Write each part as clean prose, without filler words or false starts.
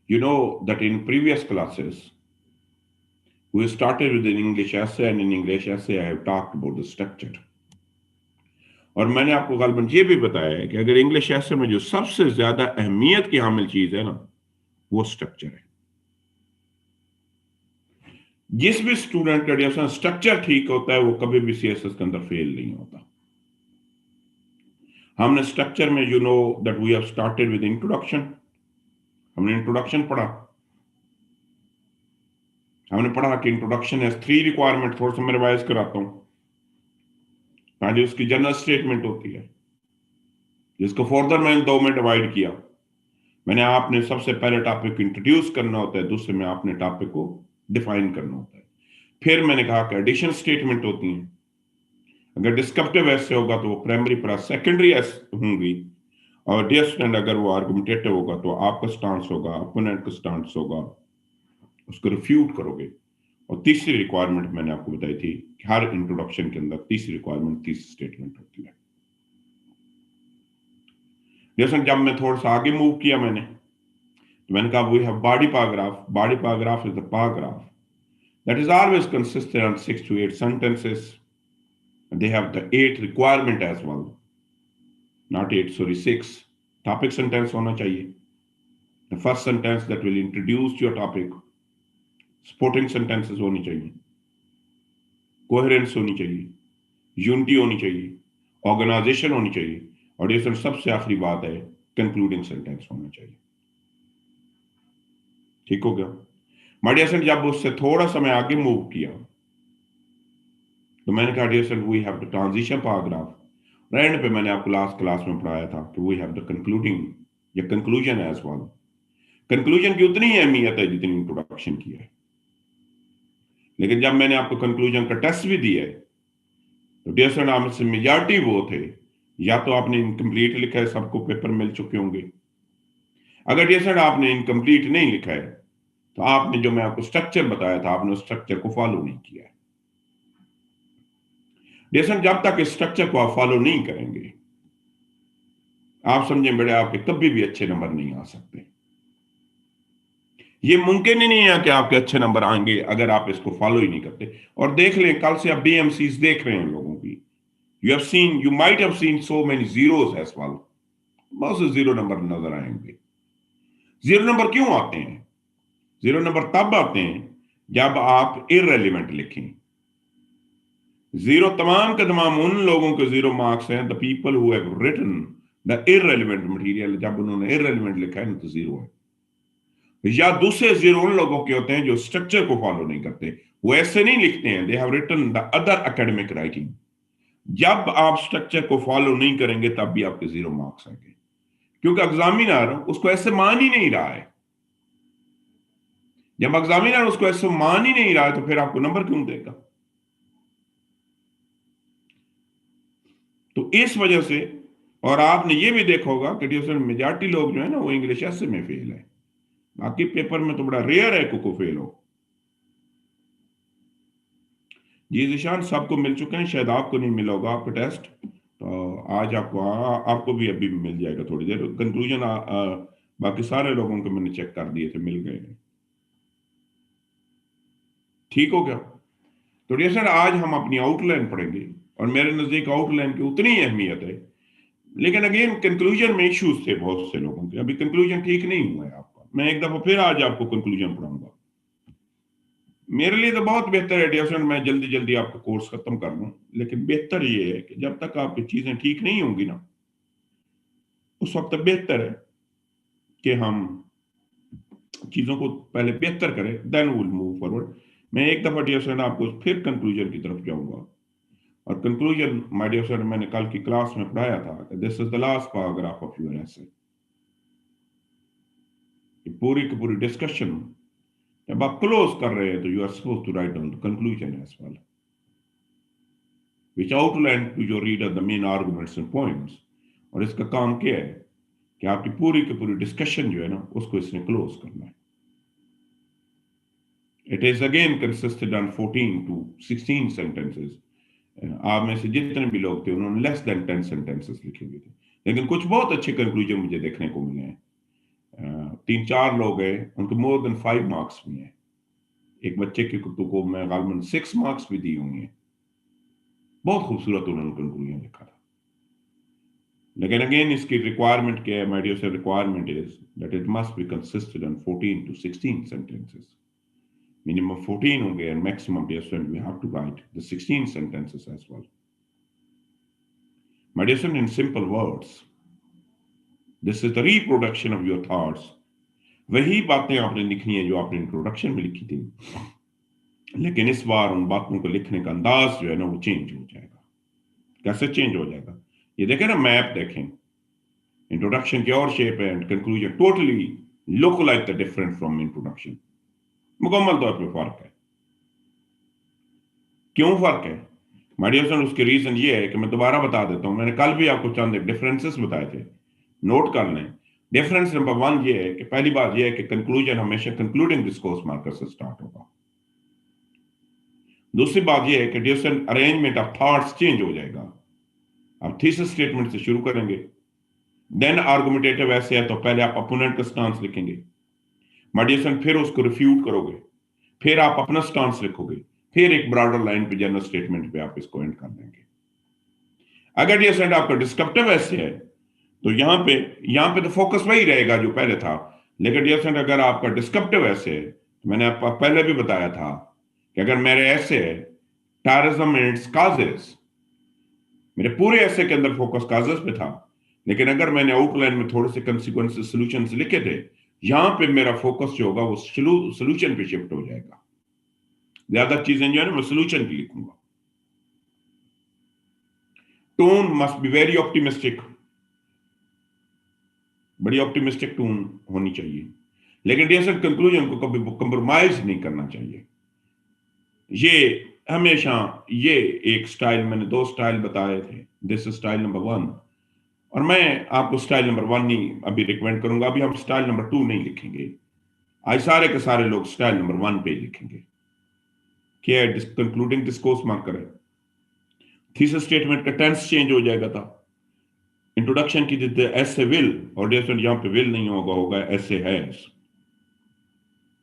You know that in previous classes, we started with an English essay, and in English essay, I have talked about the structure. और मैंने आपको गालबन ये भी बताया है कि अगर इंग्लिश essay में जो सबसे ज्यादा अहमियत की हामिल चीज है ना, वो स्ट्रक्चर है। जिस भी स्टूडेंट का स्ट्रक्चर ठीक होता है, वो कभी भी सीएसएस के अंदर फेल नहीं होता। हमने स्ट्रक्चर में that we have started with introduction. हमने इंट्रोडक्शन पढ़ा। हमने पढ़ा कि इंट्रोडक्शन है 3 रिक्वायरमेंट। थोड़ा सा मैं रिवाइज कराता हूं। पहले उसकी जनरल स्टेटमेंट होती है, जिसको फर्दर मैंने 2 में डिवाइड किया। मैंने आपने सबसे पहले टॉपिक को इंट्रोड्यूस करना होता है, दूसरे में आपने टॉपिक को डिफाइन करना होता है। फिर मैंने कहा कि एडिशन स्टेटमेंट होती है। अगर डिस्क्रिप्टिव ऐसे होगा तो वो प्राइमरी पर सेकेंडरी होंगी, और डियर स्टूडेंट अगर वो आर्गुमेंटेटिव होगा तो आपका स्टांस होगा, अपोनेंट का स्टांस होगा, उसको रिफ्यूट करोगे। और तीसरी रिक्वायरमेंट मैंने आपको बताई थी कि हर इंट्रोडक्शन के अंदर तीसरी रिक्वायरमेंट, तीसरी स्टेटमेंट होती है। जैसे जब मैं थोड़ा सा आगे मूव किया तो मैंने कहा we have body paragraph. Body paragraph is the paragraph that is always consisted on 6 to 8 sentences. They have the 8 requirement as well. Not 8, sorry, 6. Topic sentence होना चाहिए. The first sentence that will introduce your topic. Supporting sentences होनी चाहिए. Coherence होनी चाहिए. Unity होनी चाहिए. Organization होनी चाहिए. और ये सबसे आखिरी बात है, concluding sentence होना चाहिए। ठीक हो गया? माय जब उससे थोड़ा सा मैं आगे मूव किया तो मैंने कहा dear sir we have the transition paragraph. End पे मैंने आपको लास्ट क्लास में पढ़ाया था कि वी हैव द कंक्लूडिंग या कंक्लूजन एज वेल। कंक्लूजन की उतनी ही अहमियत है जितनी इंट्रोडक्शन की है। लेकिन जब मैंने आपको कंक्लूजन का टेस्ट भी दिया है तो डियर सर आप से मेजॉरिटी वो थे, या तो आपने इनकम्प्लीट लिखा है, सबको पेपर मिल चुके होंगे। अगर डियर सर आपने इनकम्प्लीट नहीं लिखा है तो आपने जो मैं आपको स्ट्रक्चर बताया था, आपने उस स्ट्रक्चर को फॉलो नहीं किया है। जैसे जब तक इस स्ट्रक्चर को आप फॉलो नहीं करेंगे, आप समझे बड़े आपके कभी भी अच्छे नंबर नहीं आ सकते। ये मुमकिन ही नहीं है कि आपके अच्छे नंबर आएंगे अगर आप इसको फॉलो ही नहीं करते। और देख लें, कल से आप बीएमसीज देख रहे हैं लोगों की, you might have seen so many zeros as well. बहुत से जीरो नंबर नजर आएंगे। जीरो नंबर क्यों आते हैं? जीरो नंबर तब आते हैं जब आप इररेलेवेंट लिखें। जीरो तमाम के तमाम उन लोगों के जीरो मार्क्स हैं, the people who have written the irrelevant material. जब उन्होंने इररेलेवेंट लिखा है ना तो जीरो है। या दूसरे जीरो उन लोगों के होते हैं जो स्ट्रक्चर को फॉलो नहीं करते, वो ऐसे नहीं लिखते हैं, they have written the other academic writing. जब आप स्ट्रक्चर को फॉलो नहीं करेंगे तब भी आपके जीरो मार्क्स आएंगे, क्योंकि एग्जामिनर उसको ऐसे मान ही नहीं रहा है। जब एग्जामिनर उसको ऐसे मान ही नहीं रहा है तो फिर आपको नंबर क्यों देगा? तो इस वजह से, और आपने ये भी देखा होगा कि मेजॉरिटी लोग जो है ना वो इंग्लिश ऐसे में फेल है। बाकी पेपर में तो बड़ा रेयर है को फेल हो। जी जिशान, सबको मिल चुके हैं, शायद आपको नहीं मिला होगा आपका टेस्ट। तो आज आपको भी अभी मिल जाएगा थोड़ी देर। कंक्लूजन बाकी सारे लोगों को मैंने चेक कर दिए थे, मिल गए। ठीक हो गया? तो डियर आज हम अपनी आउटलाइन पढ़ेंगे, और मेरे नजदीक आउटलाइन की उतनी ही अहमियत है। लेकिन अगेन कंक्लूजन में इश्यूज थे बहुत से लोगों के, अभी कंक्लूजन ठीक नहीं हुआ है आपका। मैं एक दफा फिर आज आपको कंक्लूजन पढ़ाऊंगा। मेरे लिए तो बहुत बेहतर है डियर, मैं जल्दी जल्दी आपका कोर्स खत्म कर लूं। लेकिन बेहतर ये है कि जब तक आपकी चीजें ठीक नहीं होंगी ना, उस वक्त बेहतर है कि हम चीजों को पहले बेहतर करें, देन विल मूव फॉरवर्ड। मैं एक दफा डियर आपको फिर कंक्लूजन की तरफ जाऊंगा। और कंक्लूजन माय डियर फ्रेंड, मैंने कल की क्लास में पढ़ाया था, this is the last paragraph of your एसे। पूरी की पूरी डिस्कशन जब आप क्लोज कर रहे हैं तो you are suppose to write down the conclusion as well, which outline to your reader the main arguments and points. और इसका काम क्या है कि आपकी पूरी की पूरी डिस्कशन जो है ना उसको इसने क्लोज करना है। It is again consisted on 14 to 16 sentences. आप में से जितने भी लोग थे उन्होंने लेस देन 10 सेंटेंसेस लिखे हुए थे, लेकिन कुछ बहुत अच्छे कंक्लूजन मुझे देखने को मिले हैं। 3-4 लोग हैं, उनको मोर देन 5 मार्क्स भी हैं। एक बच्चे की को मैं गालमन 6 मार्क्स भी दी होंगी हैं। बहुत खूबसूरत उन्होंने कंक्लूजन लिखा था। लेकिन अगेन इसकी रिक्वायरमेंट क्या है? My dear sir, requirement is that it must be consisted in 14 to 16 sentences. Minimum 14 होंगे and maximum, dear student, we have to write the 16 sentences as well. My dear student, in simple words, this is the reproduction of your thoughts. वही बातें आपने लिखनी है जो आपने introduction में लिखी थी, लेकिन इस बार उन बातों को लिखने का अंदाज जो है ना वो चेंज हो जाएगा। कैसे चेंज हो जाएगा? ये देखें ना, मैप देखें, इंट्रोडक्शन की और शेप है and conclusion totally look like the different from introduction. मुकम्मल तौर पे फर्क है। क्यों फर्क है? माय डियर फ्रेंड, उसके रीजन ये है कि मैं दोबारा बता देता हूं, मैंने कल भी आपको चंद डिफरेंसेस बताए थे, नोट कर लें। डिफरेंस नंबर 1 ये है कि पहली बात ये है कि कंक्लूजन हमेशा कंक्लूडिंग डिस्कोर्स मार्कर से स्टार्ट होगा। दूसरी बात ये है कि different arrangement of thoughts change हो जाएगा। आप थीसिस स्टेटमेंट से शुरू करेंगे, देन आर्गुमेंटेटिव ऐसे है तो पहले आप अपोनेंट का स्टांस लिखेंगे, माय डियर फ्रेंड, फिर उसको रिफ्यूट करोगे, फिर आप अपना स्टांस लिखोगे, फिर एक ब्रॉडर लाइन पे जनरल स्टेटमेंट पे आप इसको एंड कर देंगे। अगर डियर फ्रेंड आपका डिस्क्रिप्टिव ऐसे है तो यहां पे तो फोकस वही रहेगा जो पहले था। लेकिन डियर फ्रेंड अगर आपका डिस्क्रिप्टिव ऐसे है, तो मैंने आपको पहले भी बताया था कि अगर मेरे ऐसे है टेररिज्म एंड इट्स काजेस, मेरे पूरे ऐसे के अंदर फोकस काजेस पे था, लेकिन अगर मैंने आउटलाइन में थोड़े से कंसिक्वेंसेस सॉल्यूशंस लिखे थे, यहां पे मेरा फोकस जो होगा वो सॉल्यूशन पे शिफ्ट हो जाएगा। ज्यादा चीजें जो है ना मैं सॉल्यूशन की लिखूंगा। Tone must be very optimistic, बड़ी ऑप्टिमिस्टिक टोन होनी चाहिए, लेकिन डियर सर कंक्लूजन को कभी कंप्रोमाइज नहीं करना चाहिए। ये हमेशा ये एक स्टाइल, मैंने 2 स्टाइल बताए थे, दिस स्टाइल नंबर 1, और मैं आपको स्टाइल नंबर 1 नहीं अभी रिकमेंड करूंगा। अभी हम स्टाइल नंबर 2 नहीं लिखेंगे, आज सारे के सारे लोग स्टाइल नंबर 1 पे लिखेंगे। क्या है? कंक्लूडिंग डिस्कोर्स मार्कर है। थीसिस स्टेटमेंट का टेंस चेंज हो जाएगा था। इंट्रोडक्शन की ऐसे विल, और डियर यहां पे विल नहीं होगा, होगा ऐसे है।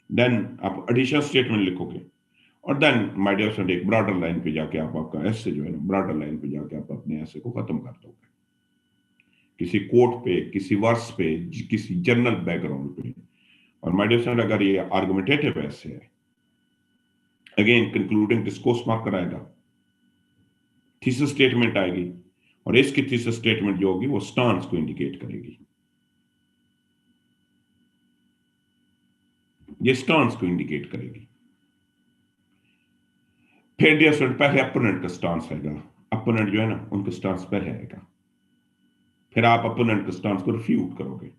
देन आप एडिशनल स्टेटमेंट लिखोगे, और देन माय डियर फ्रेंड एक ब्रॉडर लाइन पे जाके आप आपका ऐसे जो है ना ब्रॉडर लाइन पे जाके आप अपने ऐसे को खत्म कर दोगे, किसी कोट पे, किसी वर्स पे, किसी जनरल बैकग्राउंड पे। और माय डियर फ्रेंड अगर ये आर्गुमेंटेटिव ऐसे है, अगेन कंक्लूडिंग डिस्कोर्स मार्कर आएगा, थीसिस स्टेटमेंट आएगी, और इसकी थीसिस स्टेटमेंट जो होगी वो स्टांस को इंडिकेट करेगी, ये स्टांस को इंडिकेट करेगी। फिर डियर फ्रेंड पहले अपोनेंट का स्टांस आएगा, अपोनेंट जो है ना उनका स्टांस पहले आएगा, फिर आप अपोनेंट के स्टांस को रिफ्यूट करोगे,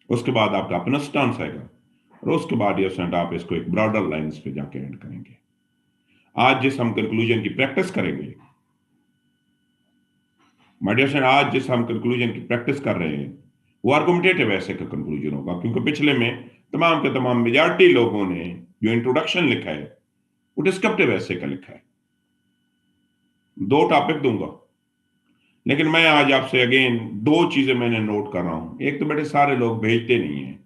उसके बाद आपका अपना स्टांस आएगा, और उसके बाद डियर फ्रेंड आप इसको एक ब्रॉडर लाइंस पे जाके एंड करेंगे। आज जिस हम कंक्लूजन की प्रैक्टिस करेंगे, माय डियर फ्रेंड, आज जिस हम कंक्लूजन की प्रैक्टिस कर रहे हैं वो आर्गुमेंटेटिव ऐसे का कंक्लूजन होगा, क्योंकि पिछले में तमाम के तमाम मेजॉरिटी लोगों ने जो इंट्रोडक्शन लिखा है वो डिस्क्रिप्टिव ऐसे का लिखा है। 2 टॉपिक दूंगा, लेकिन मैं आज आपसे अगेन 2 चीजें मैंने नोट कर रहा हूं। एक तो बेटे सारे लोग भेजते नहीं है,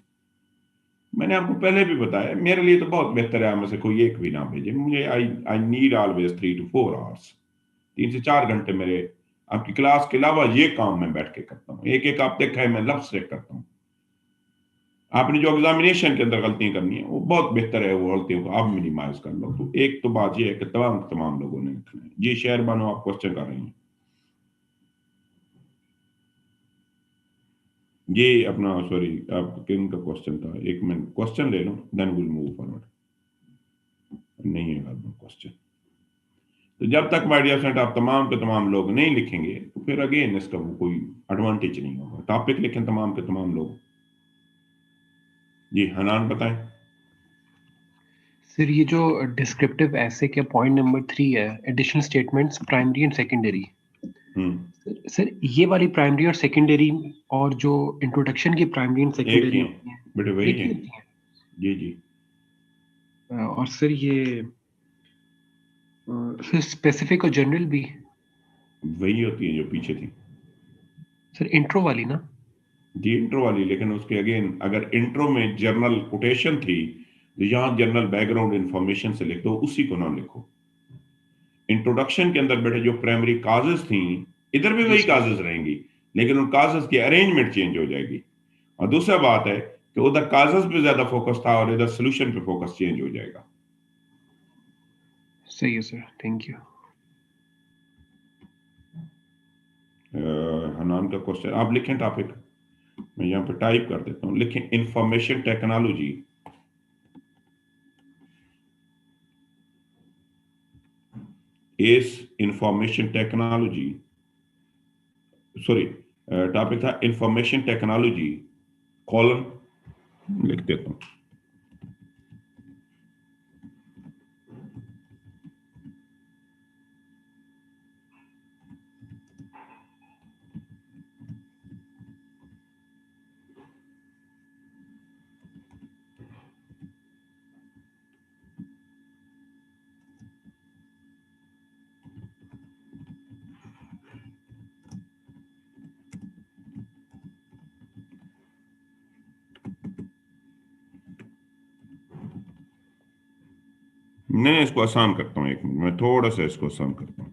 मैंने आपको पहले भी बताया मेरे लिए तो बहुत बेहतर है आप में से कोई एक भी ना भेजे। मुझे I I need always 3 to 4 hours, 3 से 4 घंटे मेरे आपकी क्लास के अलावा ये काम मैं बैठ के करता हूँ। एक एक आप देखा है मैं लफ्ज से करता हूँ। आपने जो एग्जामिनेशन के अंदर गलतियां करनी है वो बहुत बेहतर है, वो गलतियों को आप मिनिमाइज कर लो। तो एक तो बात ये है कि तमाम लोगों ने लिखना है। जी शेयर बानो, आप क्वेश्चन कर रही हैं। ये अपना सॉरी आप किन का क्वेश्चन था? एक मिनट क्वेश्चन ले लो, देन विल मूव फॉरवर्ड। नहीं है क्वेश्चन, तो जब तक माय डियर फ्रेंड आप तमाम के तमाम लोग नहीं लिखेंगे तो फिर अगेन इसका कोई एडवांटेज नहीं होगा। टॉपिक लिखें तमाम के तमाम लोग। जी हनान बताएं। सर ये जो डिस्क्रिप्टिव ऐसे के पॉइंट नंबर 3 है, additional statements primary and secondary, sir ये वाली प्राइमरी और सेकेंडरी और जो इंट्रोडक्शन की प्राइमरी एंड सेकेंडरी होती है बेटे वही एक ही है। होती है? जी जी। और सर ये सर स्पेसिफिक और जनरल भी वही होती है जो पीछे थी। सर इंट्रो वाली ना? जी इंट्रो वाली, लेकिन उसके अगेन अगर इंट्रो में जर्नल कोटेशन थी तो यहाँ जर्नल बैकग्राउंड इंफॉर्मेशन से लिख दो, उसी को ना लिखो। इंट्रोडक्शन के अंदर बेटे जो प्राइमरी काजेस थी, इधर भी जी वही सर। काजेस रहेंगी, लेकिन उन काजेस की अरेंजमेंट चेंज हो जाएगी। और दूसरा बात है कि उधर काजेस पे ज्यादा फोकस था और इधर सोल्यूशन पे फोकस चेंज हो जाएगा। सही है सर, थैंक यू। हनान का क्वेश्चन आप लिखें टॉपिक, मैं यहाँ पे टाइप कर देता हूँ, लिखें इंफॉर्मेशन टेक्नोलॉजी। इस इंफॉर्मेशन टेक्नोलॉजी, सॉरी टॉपिक था इंफॉर्मेशन टेक्नोलॉजी कॉलन, लिख देता हूँ। मैं इसको आसान करता हूँ, एक मिनट मैं थोड़ा सा इसको आसान करता हूँ।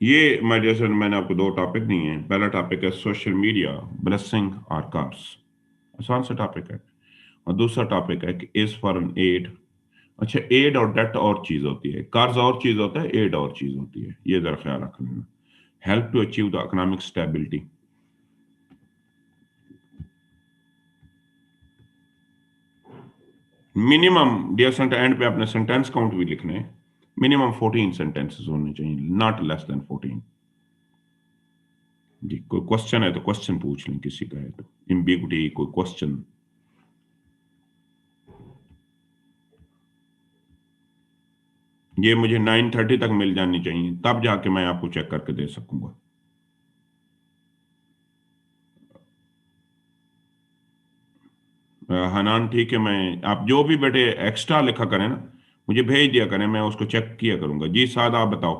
ये माय डियर सर, मैंने आपको दो टॉपिक दिए हैं। पहला टॉपिक है सोशल मीडिया ब्लेसिंग और कर्स, आसान सा टॉपिक है। और दूसरा टॉपिक है कि इज फॉर एन एड। अच्छा, एड और डेट और चीज होती है, कर्ज और चीज होता है, एड और चीज होती है, ये जरा ख्याल रख लेना। Help to achieve the economic stability. Minimum dear sent end पे अपने सेंटेंस काउंट भी लिखने हैं। मिनिमम 14 सेंटेंसेस होने चाहिए, नॉट लेस देन 14। जी कोई क्वेश्चन है तो क्वेश्चन पूछ लें, किसी का है तो एम्बिगुइटी कोई क्वेश्चन। ये मुझे 9:30 तक मिल जानी चाहिए, तब जाके मैं आपको चेक करके दे सकूंगा। हनान ठीक है, मैं आप जो भी बेटे एक्स्ट्रा लिखा करें ना, मुझे भेज दिया करें, मैं उसको चेक किया करूंगा। जी साद आप बताओ।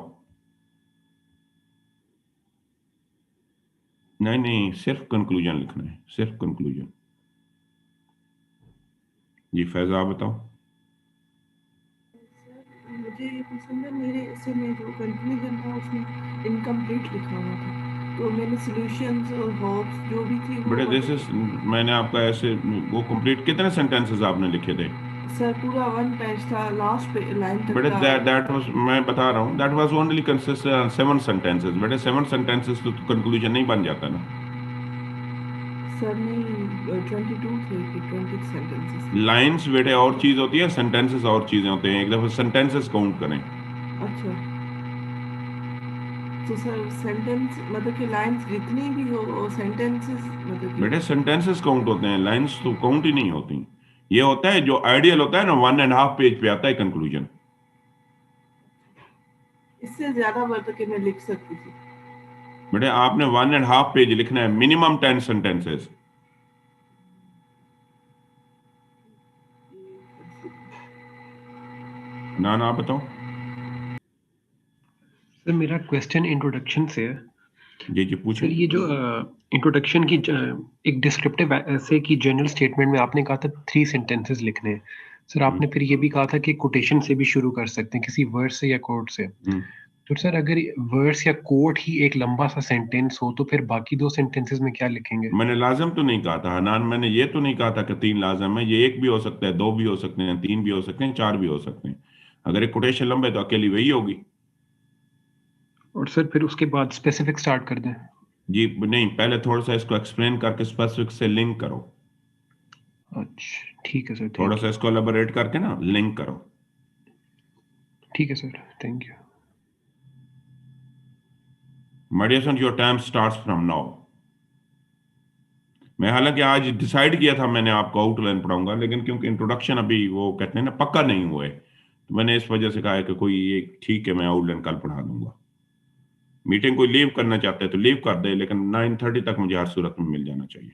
नहीं नहीं, सिर्फ कंक्लूजन लिखना है, सिर्फ कंक्लूजन। जी फैजा आप बताओ। मुझे ये पसंद है, मेरे इससे में जो कंक्लूजन था उसमें इनकम्प्लीट लिखा हुआ था, तो मैंने सॉल्यूशंस और होप्स जो भी थी वो बेटे दिस इज, मतलब मैंने आपका ऐसे वो कंप्लीट कितने सेंटेंसेस आपने लिखे थे? सर पूरा वन पेज था, लास्ट पे लाइन तक बेटे का। दैट वाज, मैं बता रहा हूँ, that was only consist 7 sentences. बेटे 7 सेंटेंसेस तो कंक्लूजन नहीं बन जाता ना। सर नहीं 22 थे कि 20 सेंटेंसेस थे। लाइंस बेटे और चीज होती है, सेंटेंसेस और चीजें होते हैं। एक दफा सेंटेंसेस काउंट करें। अच्छा, तो सर सेंटेंस मतलब कि लाइंस जितनी भी हो सेंटेंसेस मतलब कि बेटे सेंटेंसेस काउंट होते हैं, लाइंस तो काउंट ही नहीं होती। ये होता है जो आइडियल होता है ना, 1.5 पेज पे आता है कंक्लूजन। इससे ज्यादा मतलब कि मैं लिख सकती थी। बेटे आपने 1.5 पेज लिखना है, मिनिमम 10 सेंटेंसेस। ना ना आप बताओ। सर मेरा क्वेश्चन इंट्रोडक्शन से है। जी जी पूछें। सर ये जो इंट्रोडक्शन की एक डिस्क्रिप्टिव ऐसे की जनरल स्टेटमेंट में आपने कहा था 3 सेंटेंसेस लिखने हैं। सर आपने फिर ये भी कहा था कि कोटेशन से भी शुरू कर सकते हैं, किसी वर्ड से या कोट से। हम्म। तो सर अगर वर्ड्स या कोट ही एक लंबा सा सेंटेंस हो तो फिर बाकी 2 सेंटेंसेस में क्या लिखेंगे? मैंने लाजम तो नहीं कहा था हनान, मैंने ये तो नहीं कहा था कि 3 लाजम है। ये एक भी हो सकता है, दो भी हो सकते हैं, 3 भी हो सकते हैं, 4 भी हो सकते हैं। अगर एक कोटेशन लंबा है तो अकेली वही होगी। और सर फिर उसके बाद स्पेसिफिक स्टार्ट कर दें? जी नहीं, पहले थोड़ा सा इसको एक्सप्लेन करके स्पेसिफिक से लिंक करो। अच्छा ठीक है सर, थोड़ा थैंक सा यू। इसको एलाबोरेट करके ना लिंक करो। ठीक है sir, thank you. My dear son, your time starts from now. मैं हालांकि आज डिसाइड किया था मैंने आपको आउटलाइन पढ़ाऊंगा, लेकिन क्योंकि इंट्रोडक्शन अभी वो कहते हैं ना पक्का नहीं हुए, तो मैंने इस वजह से कहा है कि कोई एक ठीक है मैं आउटलाइन कल पढ़ा दूंगा। मीटिंग कोई लीव करना चाहते हैं तो लीव कर दे, लेकिन 9:30 तक मुझे हर सूरत में मिल जाना चाहिए।